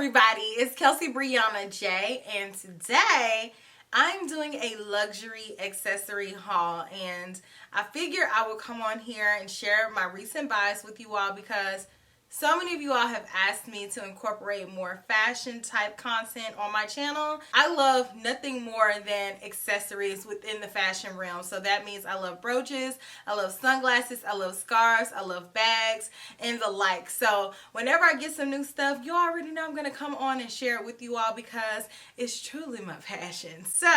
everybody, it's Kelsee Briana J, and today I'm doing a luxury accessory haul, and I figure I will come on here and share my recent buys with you all because so many of you all have asked me to incorporate more fashion type content on my channel. I love nothing more than accessories within the fashion realm. So that means I love brooches, I love sunglasses, I love scarves, I love bags, and the like. So whenever I get some new stuff, you already know I'm going to come on and share it with you all because it's truly my passion. So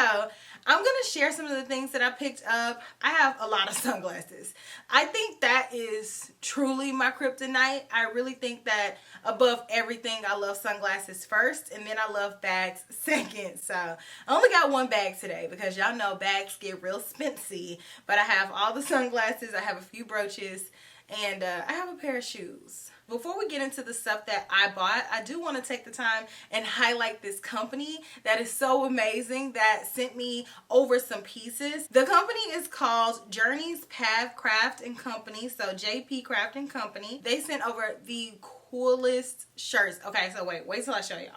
I'm going to share some of the things that I picked up. I have a lot of sunglasses. I think that is truly my kryptonite. I really think that above everything, I love sunglasses first, and then I love bags second. So I only got one bag today because y'all know bags get real spency, but I have all the sunglasses, I have a few brooches, and I have a pair of shoes. Before we get into the stuff that I bought, I do want to take the time and highlight this company that is so amazing that sent me over some pieces. The company is called Journey's Path Craft and Company, so JP Craft and Company. They sent over the coolest shirts. Okay, so wait till I show y'all.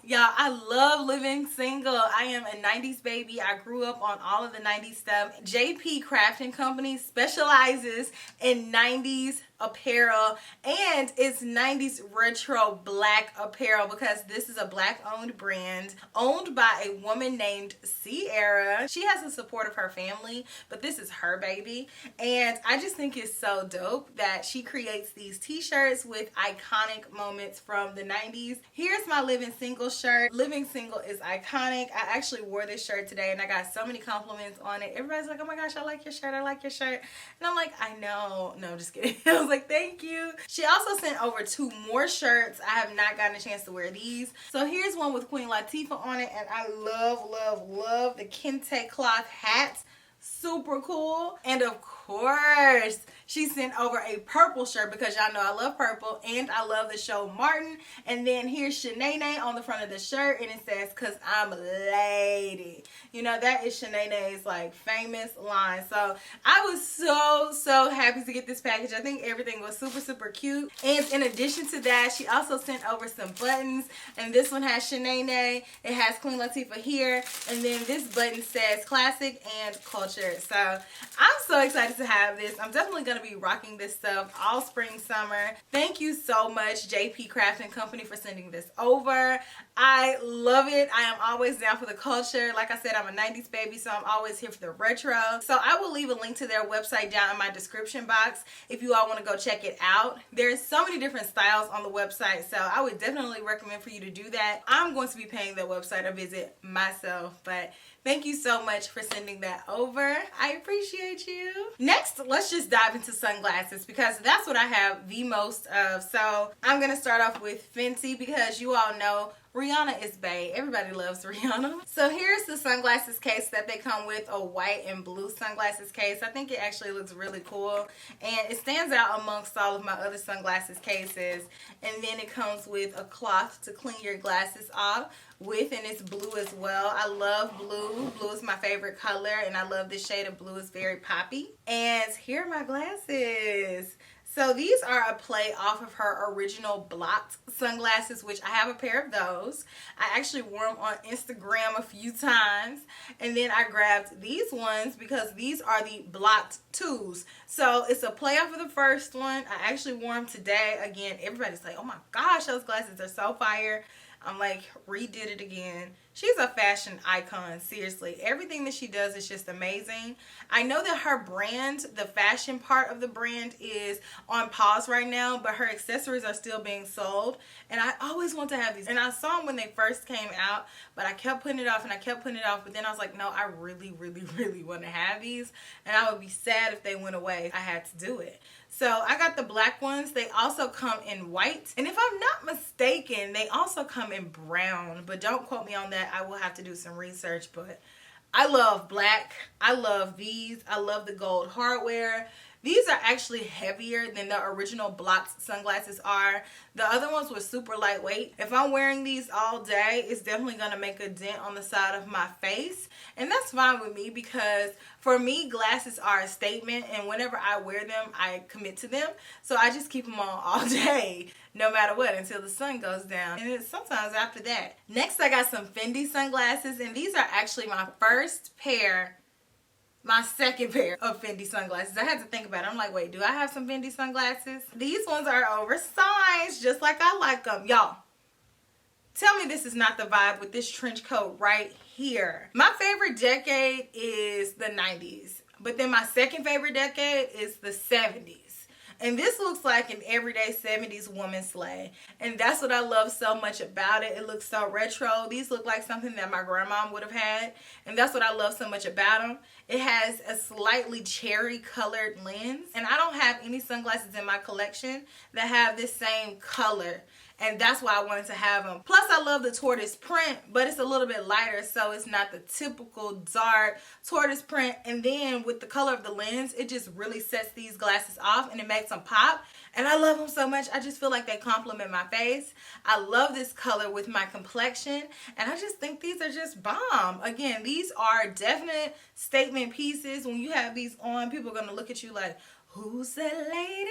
Y'all, I love living single. I am a 90s baby. I grew up on all of the 90s stuff. JP Craft and Company specializes in 90s apparel, and it's 90s retro black apparel because this is a black owned brand owned by a woman named Sierra. She has the support of her family, but this is her baby, and I just think it's so dope that she creates these t-shirts with iconic moments from the 90s. Here's my Living Single shirt. Living Single is iconic. I actually wore this shirt today and I got so many compliments on it. Everybody's like, oh my gosh, I like your shirt, I like your shirt. And I'm like, I know. No, just kidding. I was like, thank you. She also sent over 2 more shirts. I have not gotten a chance to wear these. So here's one with Queen Latifah on it, and I love the kente cloth hat. Super cool. And of course, she sent over a purple shirt because y'all know I love purple and I love the show Martin. And then here's Shanae on the front of the shirt, and it says, "Cause I'm a lady." You know, that is Shanae's like famous line. So I was so happy to get this package. I think everything was super cute. And in addition to that, she also sent over some buttons, and this one has Shanae. It has Queen Latifah here, and then this button says classic and culture. So I'm so excited to have this. I'm definitely going to be rocking this stuff all spring, summer. Thank you so much, JP Craft and Company, for sending this over. I love it. I am always down for the culture. Like I said, I'm a 90s baby, so I'm always here for the retro. So I will leave a link to their website down in my description box if you all want to go check it out. There's so many different styles on the website, so I would definitely recommend for you to do that. I'm going to be paying their website a visit myself, but thank you so much for sending that over. I appreciate you. Next, let's just dive into sunglasses because that's what I have the most of. So I'm going to start off with Fenty because you all know Rihanna is bae. Everybody loves Rihanna. So here's the sunglasses case that they come with, a white and blue sunglasses case. I think it actually looks really cool, and it stands out amongst all of my other sunglasses cases. And then it comes with a cloth to clean your glasses off with, and it's blue as well. I love blue. Blue is my favorite color, and I love this shade of blue. It's very poppy. And here are my glasses. So these are a play off of her original blocked sunglasses, which I have a pair of those. I actually wore them on Instagram a few times. And then I grabbed these ones because these are the blocked 2s. So it's a play off of the first one. I actually wore them today. Again, everybody's like, oh my gosh, those glasses are so fire. I'm like, redid it again. She's a fashion icon, seriously. Everything that she does is just amazing. I know that her brand, the fashion part of the brand, is on pause right now, but her accessories are still being sold. And I always want to have these. And I saw them when they first came out, but I kept putting it off and I kept putting it off. But then I was like, no, I really want to have these. And I would be sad if they went away. I had to do it. So I got the black ones. They also come in white. And if I'm not mistaken, they also come in brown. But don't quote me on that. I will have to do some research. But I love black. I love these. I love the gold hardware. These are actually heavier than the original blocked sunglasses are. The other ones were super lightweight. If I'm wearing these all day, it's definitely going to make a dent on the side of my face. And that's fine with me because for me, glasses are a statement. And whenever I wear them, I commit to them. So I just keep them on all day, no matter what, until the sun goes down. And it's sometimes after that. Next, I got some Fendi sunglasses. And these are actually my second pair of Fendi sunglasses. I had to think about it. I'm like, wait, do I have some Fendi sunglasses? These ones are oversized, just like I like them. Y'all, tell me this is not the vibe with this trench coat right here. My favorite decade is the 90s. But then my second favorite decade is the 70s. And this looks like an everyday 70s woman sleigh. And that's what I love so much about it. It looks so retro. These look like something that my grandma would have had. And that's what I love so much about them. It has a slightly cherry colored lens. And I don't have any sunglasses in my collection that have this same color. And that's why I wanted to have them. Plus, I love the tortoise print, but it's a little bit lighter, so it's not the typical dark tortoise print. And then with the color of the lens, it just really sets these glasses off and it makes them pop. And I love them so much. I just feel like they complement my face. I love this color with my complexion. And I just think these are just bomb. Again, these are definite statement pieces. When you have these on, people are going to look at you like, who's that lady?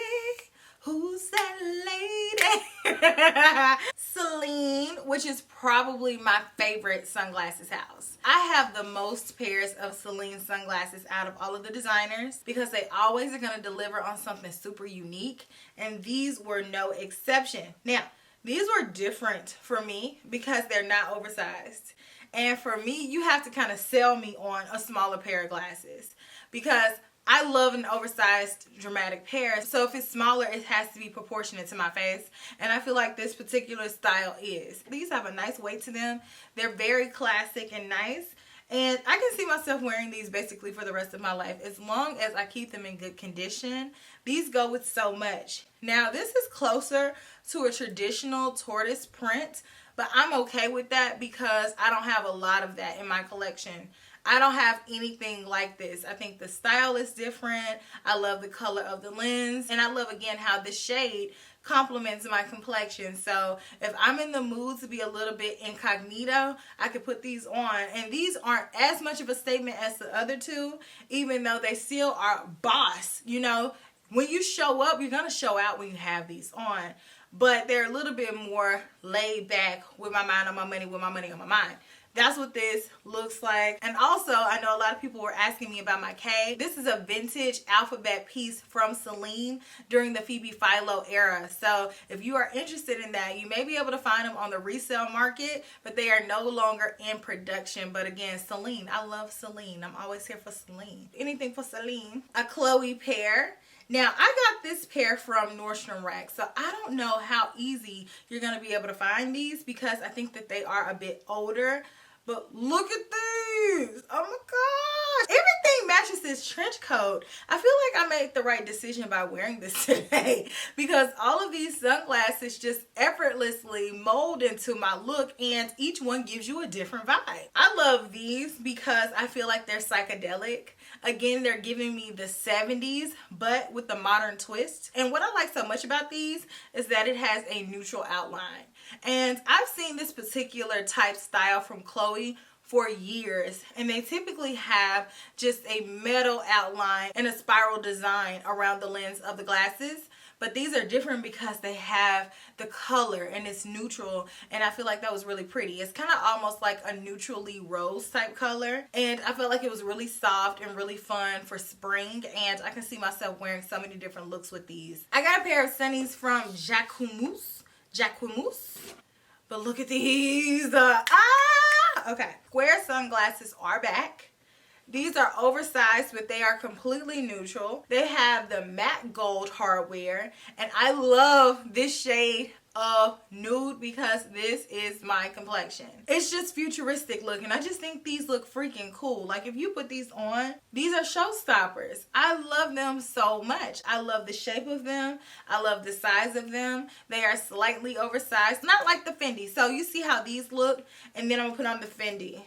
Who's that lady? Celine, which is probably my favorite sunglasses house. I have the most pairs of Celine sunglasses out of all of the designers because they always are going to deliver on something super unique. And these were no exception. Now, these were different for me because they're not oversized. And for me, you have to kind of sell me on a smaller pair of glasses because I love an oversized dramatic pair. So if it's smaller, it has to be proportionate to my face. And I feel like this particular style is. These have a nice weight to them. They're very classic and nice. And I can see myself wearing these basically for the rest of my life. As long as I keep them in good condition. These go with so much. Now this is closer to a traditional tortoise print. But I'm okay with that because I don't have a lot of that in my collection. I don't have anything like this. I think the style is different. I love the color of the lens. And I love, again, how the shade complements my complexion. So if I'm in the mood to be a little bit incognito, I could put these on. And these aren't as much of a statement as the other two, even though they still are boss. You know, when you show up, you're going to show out when you have these on. But they're a little bit more laid back with my mind on my money, with my money on my mind. That's what this looks like. And also, I know a lot of people were asking me about my K. This is a vintage alphabet piece from Celine during the Phoebe Philo era. So if you are interested in that, you may be able to find them on the resale market, but they are no longer in production. But again, Celine, I love Celine. I'm always here for Celine. Anything for Celine. A Chloe pair. Now, I got this pair from Nordstrom Rack, so I don't know how easy you're going to be able to find these because I think that they are a bit older. But look at these. Oh my gosh. Everything matches this trench coat. I feel like I made the right decision by wearing this today because all of these sunglasses just effortlessly mold into my look and each one gives you a different vibe. I love these because I feel like they're psychedelic. Again, they're giving me the 70s, but with the modern twist. And what I like so much about these is that it has a neutral outline. And I've seen this particular type style from Chloe for years. And they typically have just a metal outline and a spiral design around the lens of the glasses. But these are different because they have the color and it's neutral. And I feel like that was really pretty. It's kind of almost like a neutrally rose type color. And I felt like it was really soft and really fun for spring. And I can see myself wearing so many different looks with these. I got a pair of sunnies from Jacquemus. But look at these. Okay. Square sunglasses are back. These are oversized, but they are completely neutral. They have the matte gold hardware. And I love this shade of nude because this is my complexion. It's just futuristic looking. I just think these look freaking cool. Like if you put these on, these are showstoppers. I love them so much. I love the shape of them. I love the size of them. They are slightly oversized, not like the Fendi. So you see how these look, and then I'm gonna put on the Fendi.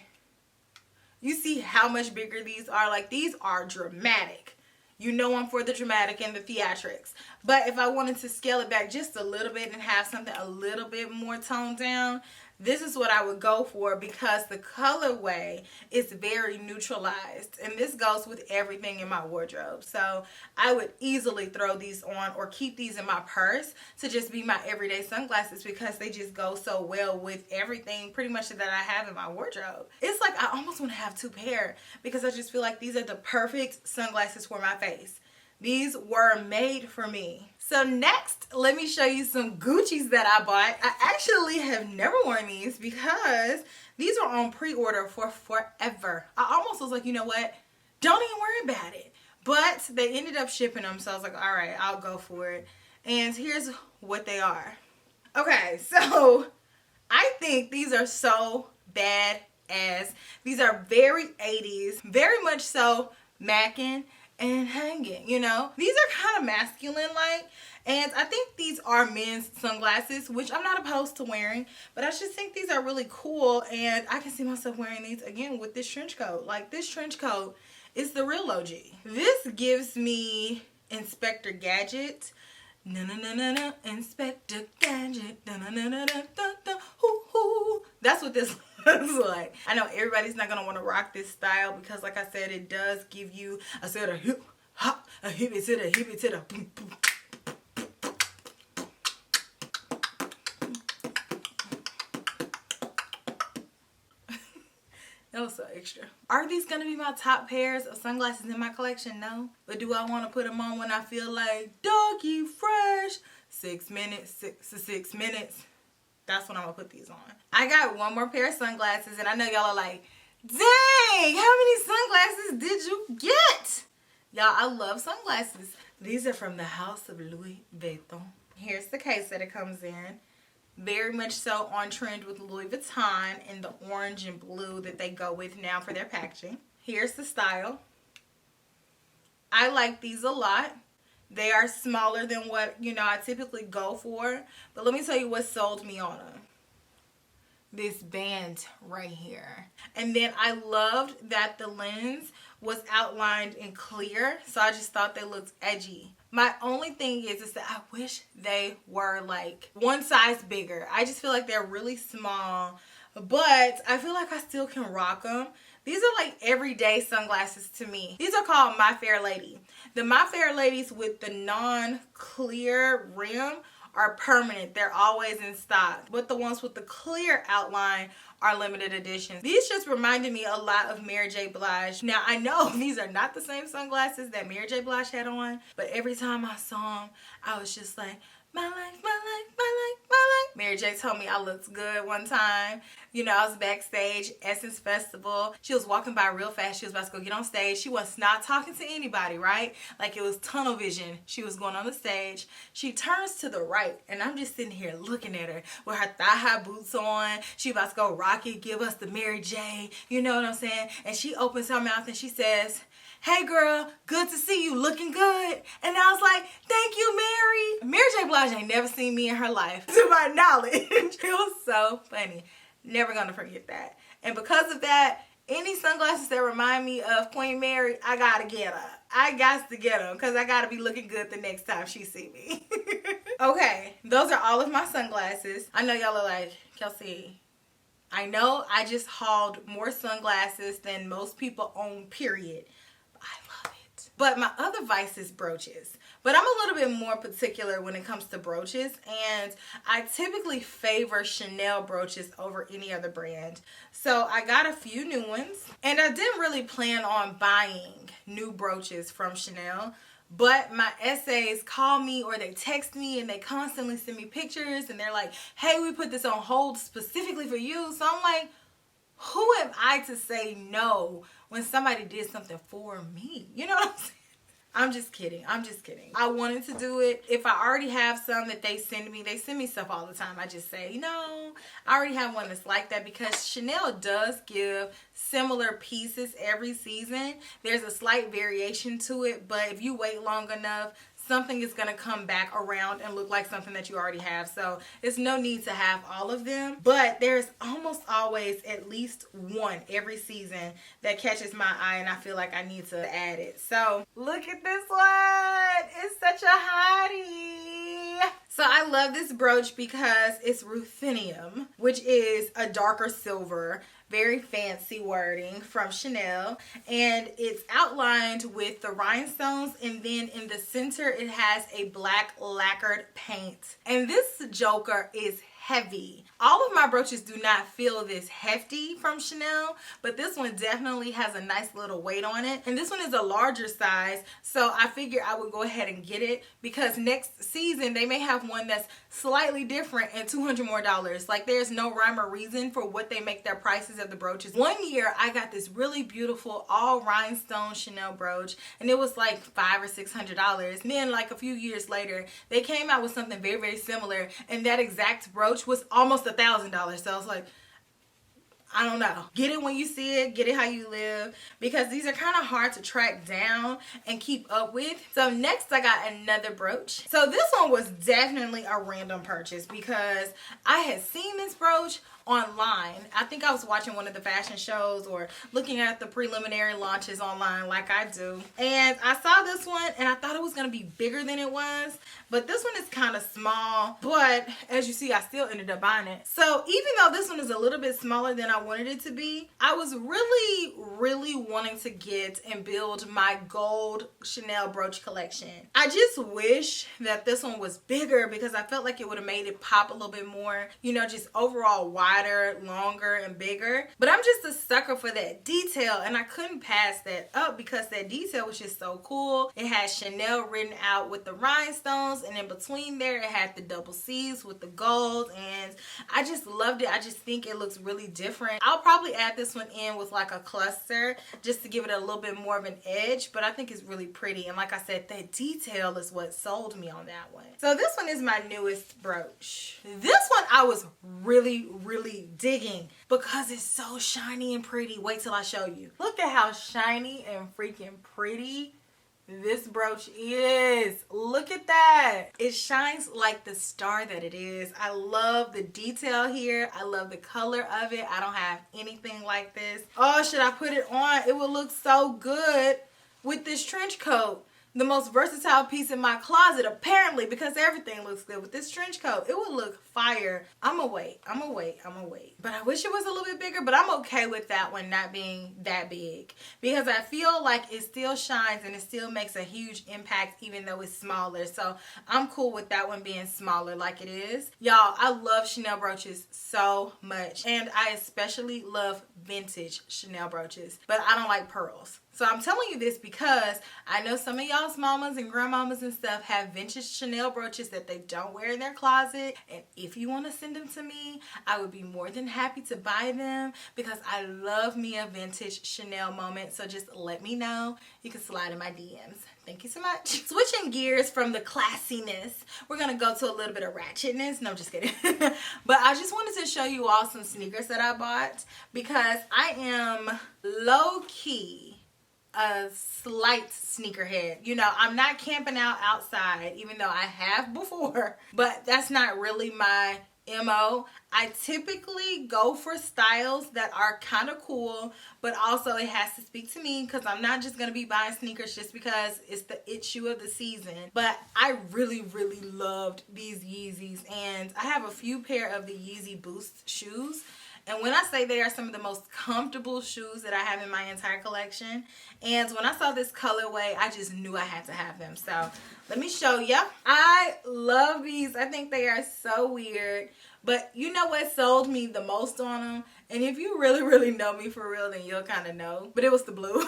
You see how much bigger these are? Like these are dramatic. you know I'm for the dramatic and the theatrics. But if I wanted to scale it back just a little bit and have something a little bit more toned down, this is what I would go for, because the colorway is very neutralized, and this goes with everything in my wardrobe. So I would easily throw these on or keep these in my purse to just be my everyday sunglasses, because they just go so well with everything pretty much that I have in my wardrobe. It's like I almost want to have two pair, because I just feel like these are the perfect sunglasses for my face. These were made for me. So next, let me show you some Gucci's that I bought. I actually have never worn these because these were on pre-order for forever. I almost was like, you know what? Don't even worry about it. But they ended up shipping them, so I was like, all right, I'll go for it. And here's what they are. Okay, so I think these are so badass. These are very 80s, very much so macking and hanging, you know. These are kind of masculine like, and I think these are men's sunglasses, which I'm not opposed to wearing, but I just think these are really cool, and I can see myself wearing these again with this trench coat. Like, this trench coat is the real OG. This gives me Inspector Gadget. No, no, no, no, no. Inspector Gadget. No, no, no, no, no, no, no. Hoo, hoo. That's what this looks like. I know everybody's not going to want to rock this style because, like I said, it does give you a sort of hip hop, a hippie to the boom, boom. That was so extra. Are these going to be my top pairs of sunglasses in my collection? No. But do I want to put them on when I feel like doggy fresh? 6 minutes, 6 minutes. That's when I'm going to put these on. I got one more pair of sunglasses, and I know y'all are like, dang, how many sunglasses did you get? Y'all, I love sunglasses. These are from the house of Louis Vuitton. Here's the case that it comes in. Very much so on trend with Louis Vuitton in the orange and blue that they go with now for their packaging. Here's the style. I like these a lot. They are smaller than what, you know, I typically go for. But let me tell you what sold me on them. This band right here. And then I loved that the lens was outlined in clear. So I just thought they looked edgy. My only thing is that I wish they were like one size bigger. I just feel like they're really small. But I feel like I still can rock them. These are like everyday sunglasses to me. These are called My Fair Lady. The My Fair Ladies with the non-clear rim are permanent. They're always in stock. But the ones with the clear outline are limited editions. These just reminded me a lot of Mary J. Blige. Now, I know these are not the same sunglasses that Mary J. Blige had on, but every time I saw them, I was just like, my life, my life, my life, my life. Mary J told me I looked good one time. You know, I was backstage, Essence Festival. She was walking by real fast. She was about to go get on stage. She was not talking to anybody, right? Like it was tunnel vision. She was going on the stage. She turns to the right, and I'm just sitting here looking at her with her thigh-high boots on. She about to go rock it, give us the Mary J. You know what I'm saying? And she opens her mouth and she says, hey girl, good to see you, looking good. And I was like, thank you, Mary. Mary J. Blige ain't never seen me in her life, to my knowledge. It was so funny. Never gonna forget that. And because of that, any sunglasses that remind me of Queen Mary, I gotta get her. I got to get them because I gotta be looking good the next time she see me. Okay, those are all of my sunglasses. I know y'all are like, Kelsee, I know I just hauled more sunglasses than most people own, period. I love it. But my other vice is brooches. But I'm a little bit more particular when it comes to brooches, and I typically favor Chanel brooches over any other brand. So I got a few new ones, and I didn't really plan on buying new brooches from Chanel, but my essays call me or they text me and they constantly send me pictures and they're like, hey, we put this on hold specifically for you. So I'm like, who am I to say no when somebody did something for me? You know what I'm saying? I'm just kidding. I'm just kidding. I wanted to do it. If I already have some that they send me stuff all the time. I just say, no, I already have one that's like that, because Chanel does give similar pieces every season. There's a slight variation to it, but if you wait long enough, something is going to come back around and look like something that you already have. So it's no need to have all of them, but there's almost always at least one every season that catches my eye and I feel like I need to add it. So look at this one. It's such a hottie. So I love this brooch because it's ruthenium, which is a darker silver, very fancy wording from Chanel, and it's outlined with the rhinestones, and then in the center it has a black lacquered paint. And this joker is heavy. All of my brooches do not feel this hefty from Chanel, but this one definitely has a nice little weight on it. And this one is a larger size, so I figure I would go ahead and get it because next season they may have one that's slightly different and $200 more. Like, there's no rhyme or reason for what they make their prices of the brooches. One year I got this really beautiful all rhinestone Chanel brooch and it was like $500 or $600. And then like a few years later they came out with something very, very similar, and that exact brooch was almost $1,000. So I was like, I don't know. Get it when you see it. Get it how you live, because these are kind of hard to track down and keep up with. So next I got another brooch. So this one was definitely a random purchase because I had seen this brooch online. I think I was watching one of the fashion shows or looking at the preliminary launches online like I do. And I saw this one and I thought it was going to be bigger than it was. But this one is kind of small. But as you see, I still ended up buying it. So even though this one is a little bit smaller than I wanted it to be, I was really wanting to get and build my gold Chanel brooch collection. I just wish that this one was bigger because I felt like it would have made it pop a little bit more. You know, just overall wider, longer, and bigger. But I'm just a sucker for that detail, and I couldn't pass that up because that detail was just so cool. It had Chanel written out with the rhinestones, and in between there it had the double C's with the gold, and I just loved it. I just think it looks really different. I'll probably add this one in with like a cluster just to give it a little bit more of an edge, but I think it's really pretty. And like I said, that detail is what sold me on that one. So this one is my newest brooch. This one I was really digging because it's so shiny and pretty. Wait till I show you. Look at how shiny and freaking pretty this brooch is. Look at that. It shines like the star that it is. I love the detail here. I love the color of it. I don't have anything like this. Oh, should I put it on? It would look so good with this trench coat. The most versatile piece in my closet, apparently, because everything looks good with this trench coat. It would look fire. I'ma wait. But I wish it was a little bit bigger, but I'm okay with that one not being that big because I feel like it still shines and it still makes a huge impact even though it's smaller. So I'm cool with that one being smaller like it is. Y'all, I love Chanel brooches so much, and I especially love vintage Chanel brooches, but I don't like pearls. So I'm telling you this because I know some of y'all's mamas and grandmamas and stuff have vintage Chanel brooches that they don't wear in their closet. And if you want to send them to me, I would be more than happy to buy them because I love me a vintage Chanel moment. So just let me know. You can slide in my DMs. Thank you so much. Switching gears from the classiness, we're going to go to a little bit of ratchetness. No, I'm just kidding. But I just wanted to show you all some sneakers that I bought because I am low-key a slight sneakerhead. You know, I'm not camping out outside, even though I have before, but that's not really my MO. I typically go for styles that are kind of cool, but also it has to speak to me because I'm not just going to be buying sneakers just because it's the it shoe of the season. But I really loved these Yeezys, and I have a few pair of the Yeezy Boost shoes. And when I say they are some of the most comfortable shoes that I have in my entire collection. And when I saw this colorway, I just knew I had to have them. So let me show you. I love these. I think they are so weird. But you know what sold me the most on them? And if you really know me for real, then you'll kind of know. But it was the blue.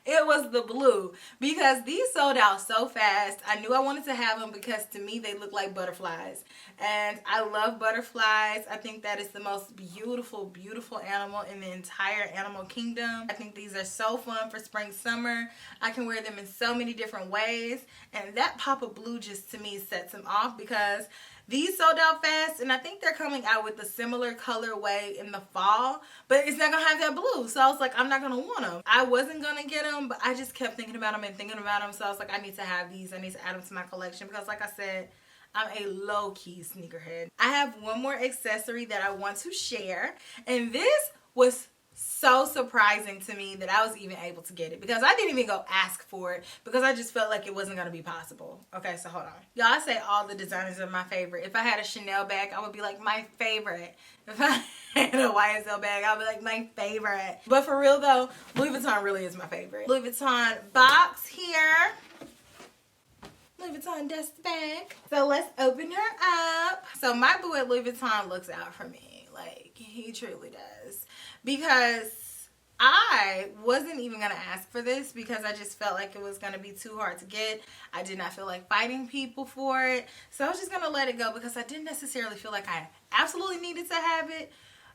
It was the blue. Because these sold out so fast. I knew I wanted to have them because to me they look like butterflies. And I love butterflies. I think that is the most beautiful animal in the entire animal kingdom. I think these are so fun for spring, summer. I can wear them in so many different ways. And that pop of blue just to me sets them off because These sold out fast, and I think they're coming out with a similar colorway in the fall, but it's not gonna have that blue. So I was like, I'm not gonna want them. I wasn't gonna get them, but I just kept thinking about them and thinking about them. So I was like, I need to have these. I need to add them to my collection because, like I said, I'm a low-key sneakerhead. I have one more accessory that I want to share, and this was so surprising to me that I was even able to get it because I didn't even go ask for it because I just felt like it wasn't going to be possible. Okay, so hold on. Y'all, I say all the designers are my favorite. If I had a Chanel bag, I would be like my favorite. If I had a YSL bag, I would be like my favorite. But for real though, Louis Vuitton really is my favorite. Louis Vuitton box here. Louis Vuitton dust bag. So let's open her up. So my boo at Louis Vuitton looks out for me. Like, he truly does. Because I wasn't even going to ask for this because I just felt like it was going to be too hard to get. I did not feel like fighting people for it. So I was just going to let it go because I didn't necessarily feel like I absolutely needed to have it.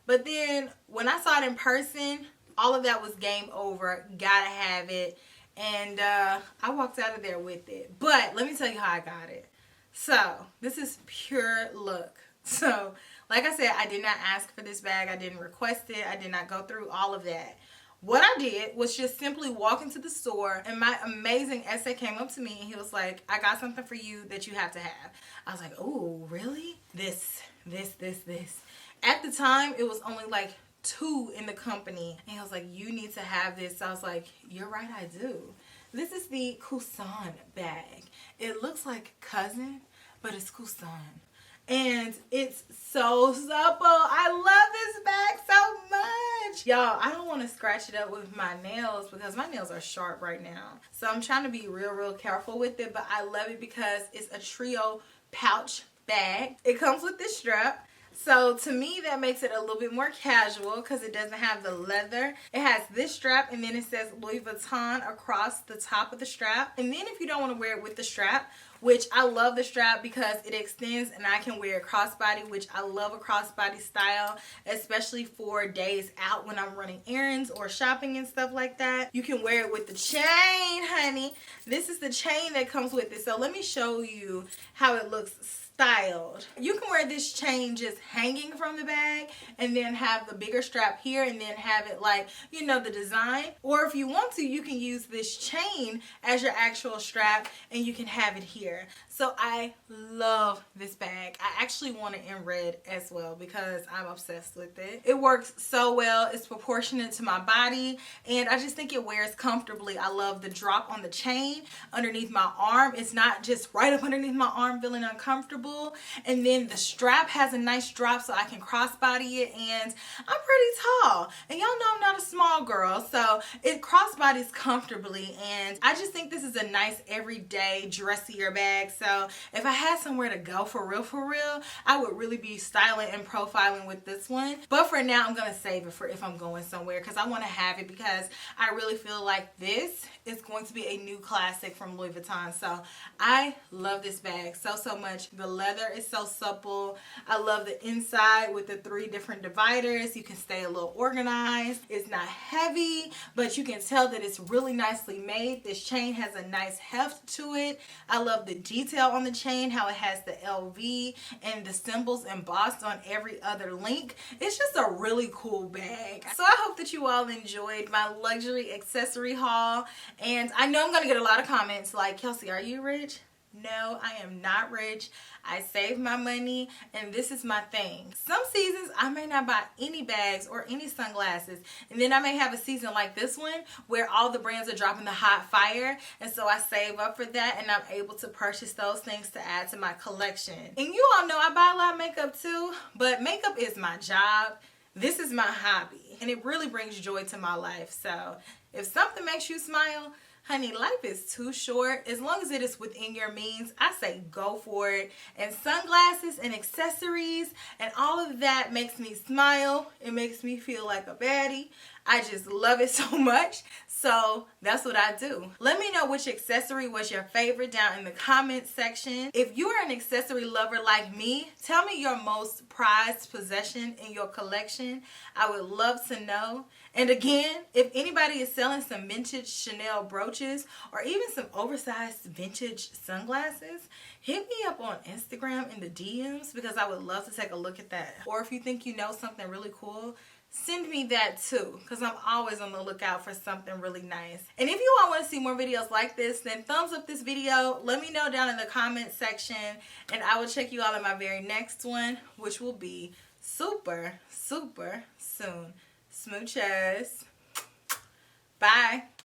But then when I saw it in person, all of that was game over. Gotta have it. And I walked out of there with it. But let me tell you how I got it. So this is pure luck. So like I said, I did not ask for this bag. I didn't request it. I did not go through all of that. What I did was just simply walk into the store, and my amazing essay came up to me and he was like, I got something for you that you have to have. I was like, oh, really? This. At the time, it was only like 2 in the company. And he was like, you need to have this. So I was like, you're right, I do. This is the Croissant Bag. It looks like Cousin, but it's Croissant. And it's so supple. I love this bag so much. Y'all, I don't want to scratch it up with my nails because my nails are sharp right now. So I'm trying to be real careful with it. But I love it because it's a trio pouch bag. It comes with this strap. So to me, that makes it a little bit more casual because it doesn't have the leather. It has this strap, and then it says Louis Vuitton across the top of the strap. And then if you don't want to wear it with the strap, which I love the strap because it extends and I can wear a crossbody, which I love a crossbody style, especially for days out when I'm running errands or shopping and stuff like that. You can wear it with the chain, honey. This is the chain that comes with it. So let me show you how it looks styled. You can wear this chain just hanging from the bag and then have the bigger strap here and then have it like, you know, the design. Or if you want to, you can use this chain as your actual strap and you can have it here. So I love this bag. I actually want it in red as well because I'm obsessed with it. It works so well. It's proportionate to my body and I just think it wears comfortably. I love the drop on the chain underneath my arm. It's not just right up underneath my arm feeling uncomfortable. And then the strap has a nice drop so I can crossbody it, and I'm pretty tall. And y'all know I'm not a small girl, so it crossbodies comfortably, and I just think this is a nice everyday dressier bag. So if I had somewhere to go for real, I would really be styling and profiling with this one. But for now, I'm gonna save it for if I'm going somewhere because I want to have it because I really feel like this is going to be a new classic from Louis Vuitton. So I love this bag so much. The leather is so supple. I love the inside with the 3 different dividers. You can stay a little organized. It's not heavy, but you can tell that it's really nicely made. This chain has a nice heft to it. I love the detail on the chain, how it has the LV and the symbols embossed on every other link. It's just a really cool bag. So I hope that you all enjoyed my luxury accessory haul. And I know I'm going to get a lot of comments like, Kelsey, are you rich? No, I am not rich. I save my money and this is my thing. Some seasons I may not buy any bags or any sunglasses, and then I may have a season like this one where all the brands are dropping the hot fire, and so I save up for that and I'm able to purchase those things to add to my collection. And you all know I buy a lot of makeup too, but makeup is my job. This is my hobby and it really brings joy to my life. So if something makes you smile, honey, life is too short. As long as it is within your means, I say go for it. And sunglasses and accessories and all of that makes me smile. It makes me feel like a baddie. I just love it so much. So that's what I do. Let me know which accessory was your favorite down in the comment section. If you are an accessory lover like me, tell me your most prized possession in your collection. I would love to know. And again, if anybody is selling some vintage Chanel brooches or even some oversized vintage sunglasses, hit me up on Instagram in the DMs because I would love to take a look at that. Or if you think you know something really cool, send me that too, because I'm always on the lookout for something really nice. And if you all want to see more videos like this, then thumbs up this video. Let me know down in the comment section, and I will check you all in my very next one, which will be super, super soon. Smooches. Bye.